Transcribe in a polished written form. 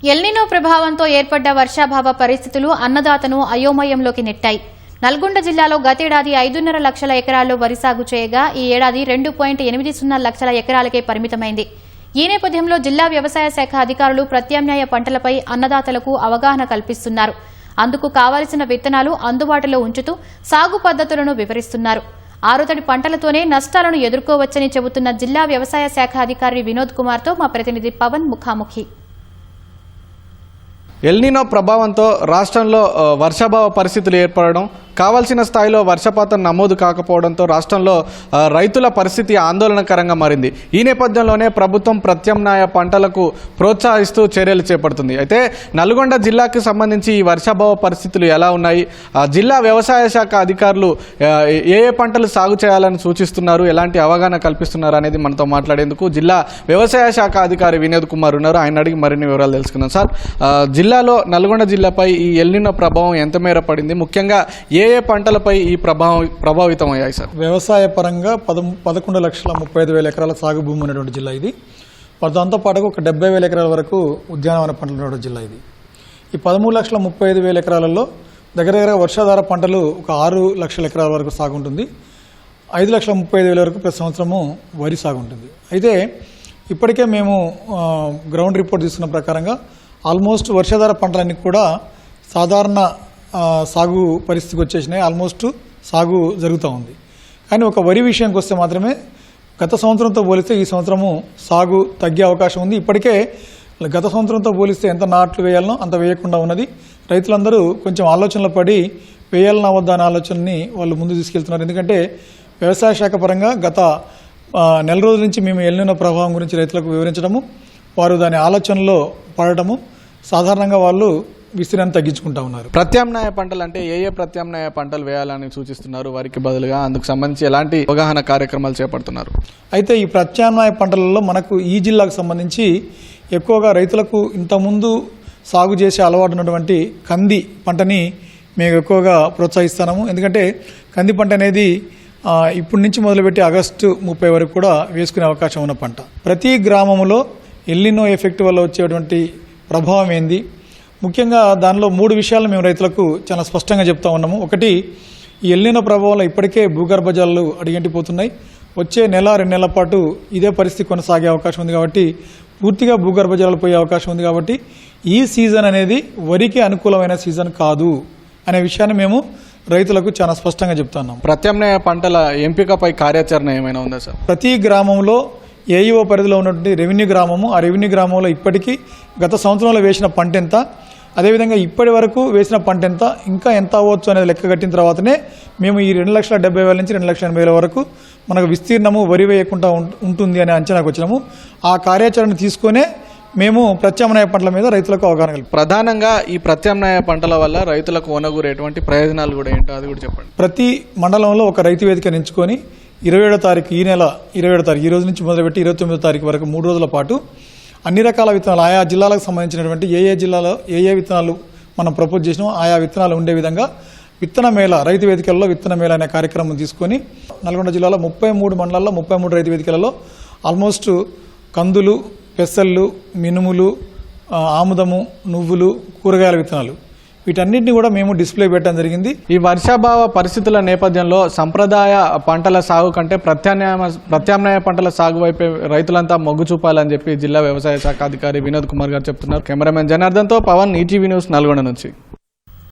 El Niño ప్రభావంతో ఏర్పడ్డ వర్షాభావ పరిస్థితులు అన్నదాతను అయోమయంలోకి నెట్టాయి. నల్గొండ జిల్లాలో గతేడాది 5.5 లక్షల ఎకరాల్లో వరి సాగు చేయగా ఈ ఏడాది 2.80 లక్షల ఎకరాలకే పరిమితమైంది. ఈ నేపథ్యంలో జిల్లా వ్యవసాయ శాఖ అధికారులు ప్రత్యామ్నాయ పంటలపై అన్నదాతలకు అవగాహన కల్పిస్తున్నారు. అందుకు కావాల్సిన విత్తనాలు అందుబాటులో ఉంచుతూ సాగు పద్ధతులను వివరిస్తున్నారు. ఆరుతడి పంటలతోనే నష్టాలను ఎదుర్కోవచ్చని చెబుతున్న జిల్లా వ్యవసాయ శాఖ అధికారి వినోద్ కుమార్తో మా ప్రతినిధి పవన్ ముఖాముఖి. ఎల్నినో ప్రభావంతో రాష్ట్రంలో వర్షాభావ పరిస్థితులు ఏర్పడడం, కావాల్సిన స్థాయిలో వర్షపాతం నమోదు కాకపోవడంతో రాష్ట్రంలో రైతుల పరిస్థితి ఆందోళనకరంగా మారింది. ఈ నేపథ్యంలోనే ప్రభుత్వం ప్రత్యామ్నాయ పంటలకు ప్రోత్సహిస్తూ చర్యలు చేపడుతుంది. అయితే నల్గొండ జిల్లాకు సంబంధించి ఈ వర్షాభావ పరిస్థితులు ఎలా ఉన్నాయి, జిల్లా వ్యవసాయ శాఖ అధికారులు ఏ పంటలు సాగు చేయాలని సూచిస్తున్నారు, ఎలాంటి అవగాహన కల్పిస్తున్నారు అనేది మనతో మాట్లాడేందుకు జిల్లా వ్యవసాయ శాఖ అధికారి వినోద్ కుమార్ ఉన్నారు. ఆయన అడిగి మరిన్ని వివరాలు తెలుసుకుందాం. సార్, జిల్లాలో నల్గొండ జిల్లాపై ఈ ఎల్నినో ప్రభావం ఎంత మేర పడింది, ముఖ్యంగా ఏ పంటలపై ఈ ప్రభావితం అయ్యాయి సార్? వ్యవసాయ పరంగా 11,35,000 ఎకరాల సాగు భూమి ఉన్నటువంటి జిల్లా ఇది. దాంతో పాటుగా ఒక 70,000 ఎకరాల వరకు ఉద్యానవన పంటలు ఉన్నటువంటి జిల్లా ఇది. ఈ 13,35,000 ఎకరాలలో దగ్గర వర్షాధార పంటలు ఒక 6 లక్షల ఎకరాల వరకు సాగు ఉంటుంది. 5,35,000 వరకు ప్రతి సంవత్సరము వరి సాగు ఉంటుంది. అయితే ఇప్పటికే మేము గ్రౌండ్ రిపోర్ట్ తీసుకున్న ప్రకారంగా ఆల్మోస్ట్ వర్షాధార పంటలన్నీ కూడా సాధారణ సాగు పరిస్థితికి వచ్చేసినాయి. ఆల్మోస్ట్ సాగు జరుగుతూ ఉంది. కానీ ఒక వరి విషయానికి వస్తే మాత్రమే గత సంవత్సరంతో పోలిస్తే ఈ సంవత్సరము సాగు తగ్గే అవకాశం ఉంది. ఇప్పటికే గత సంవత్సరంతో పోలిస్తే ఎంత నాట్లు వేయాలనో అంత వేయకుండా ఉన్నది. రైతులందరూ కొంచెం ఆలోచనలు పడి వేయాలన్నా వద్దా అనే ఆలోచనని వాళ్ళు ముందు తీసుకెళ్తున్నారు. ఎందుకంటే వ్యవసాయ శాఖ పరంగా గత నెల రోజుల నుంచి మేము ఎల్నినో ప్రభావం గురించి రైతులకు వివరించడము, వారు దాని ఆలోచనలో పడటము, సాధారణంగా వాళ్ళు విస్తీర్ణాన్ని తగ్గించుకుంటా ఉన్నారు. ప్రత్యామ్నాయ పంటలు అంటే ఏ ప్రత్యామ్నాయ పంటలు వేయాలని సూచిస్తున్నారు వారికి బదులుగా? అందుకు సంబంధించి ఎలాంటి అవగాహన కార్యక్రమాలు చేపడుతున్నారు? అయితే ఈ ప్రత్యామ్నాయ పంటలలో మనకు ఈ జిల్లాకు సంబంధించి ఎక్కువగా రైతులకు ఇంతకుముందు సాగు చేసే అలవాటు ఉన్నటువంటి కంది పంటని మేము ఎక్కువగా ప్రోత్సహిస్తున్నాము. ఎందుకంటే కంది పంట అనేది ఇప్పటి నుంచి మొదలుపెట్టి ఆగస్టు 30 వరకు కూడా వేసుకునే అవకాశం ఉన్న పంట. ప్రతి గ్రామంలో ఎల్నినో ఎఫెక్ట్ వల్ల వచ్చేటువంటి ప్రభావం ఏంది, ముఖ్యంగా దానిలో 3 విషయాలు మేము రైతులకు చాలా స్పష్టంగా చెప్తా ఉన్నాము. ఒకటి, ఈ ఎల్నినో ప్రభావంలో ఇప్పటికే భూగర్భ జలాలు అడుగంటిపోతున్నాయి. వచ్చే 1-2 నెలల పాటు ఇదే పరిస్థితి కొనసాగే అవకాశం ఉంది. కాబట్టి పూర్తిగా భూగర్భ జలాలు పోయే అవకాశం ఉంది. కాబట్టి ఈ సీజన్ అనేది వరికి అనుకూలమైన సీజన్ కాదు అనే విషయాన్ని మేము రైతులకు చాలా స్పష్టంగా చెప్తున్నాం. ప్రత్యామ్నాయ పంటల ఎంపికపై కార్యాచరణ ఏమైనా ఉందా సార్? ప్రతి గ్రామంలో ఏఈఓ పరిధిలో ఉన్నటువంటి రెవెన్యూ గ్రామము, ఆ రెవెన్యూ గ్రామంలో ఇప్పటికీ గత సంవత్సరంలో వేసిన పంట ఎంత, అదేవిధంగా ఇప్పటి వరకు వేసిన పంట ఎంత, ఇంకా ఎంత అవ్వచ్చు అనేది లెక్క కట్టిన తర్వాతనే మేము ఈ 2,70,000 నుంచి 2,80,000 వరకు మనకు విస్తీర్ణము వరి వేయకుండా ఉంటుంది అనే అంచనాకు వచ్చినాము. ఆ కార్యాచరణ తీసుకునే మేము ప్రత్యామ్నాయ పంటల మీద రైతులకు అవగాహన కల్పిస్తాం. ప్రధానంగా ఈ ప్రత్యామ్నాయ పంటల వల్ల రైతులకు ఓనగూరేటువంటి ప్రయోజనాలు కూడా ఏంటో అది కూడా చెప్పండి. ప్రతి మండలంలో ఒక రైతు వేదిక ఎంచుకొని 27వ తారీఖు, ఈ నెల 27వ తారీఖు, ఈ రోజు నుంచి మొదలుపెట్టి 29వ తారీఖు వరకు 3 రోజుల పాటు అన్ని రకాల విత్తనాలు, ఆయా జిల్లాలకు సంబంధించినటువంటి ఏ జిల్లాలో ఏ విత్తనాలు మనం ప్రపోజ్ చేసినామో ఆయా విత్తనాలు ఉండే విధంగా విత్తన మేళ, రైతు వేదికల్లో విత్తన మేళ అనే కార్యక్రమం తీసుకొని నల్గొండ జిల్లాలో 33 మండలాల్లో 33 రైతు వేదికలలో ఆల్మోస్ట్ కందులు, పెసళ్ళు, మినుములు, ఆముదము, నువ్వులు, కూరగాయల విత్తనాలు వీటన్నిటిని కూడా మేము డిస్ప్లే పెట్టడం జరిగింది. ఈ వర్షాభావ పరిస్థితుల నేపథ్యంలో సంప్రదాయ పంటల సాగు కంటే ప్రత్యామ్నాయ పంటల సాగు వైపే రైతులంతా మొగ్గు చూపాలని చెప్పి జిల్లా వ్యవసాయ శాఖ అధికారి వినోద్ కుమార్ గారు చెప్తున్నారు. కెమెరామెన్ జనార్దన్తో పవన్, ఈటీవీ న్యూస్, నల్గొండ నుంచి.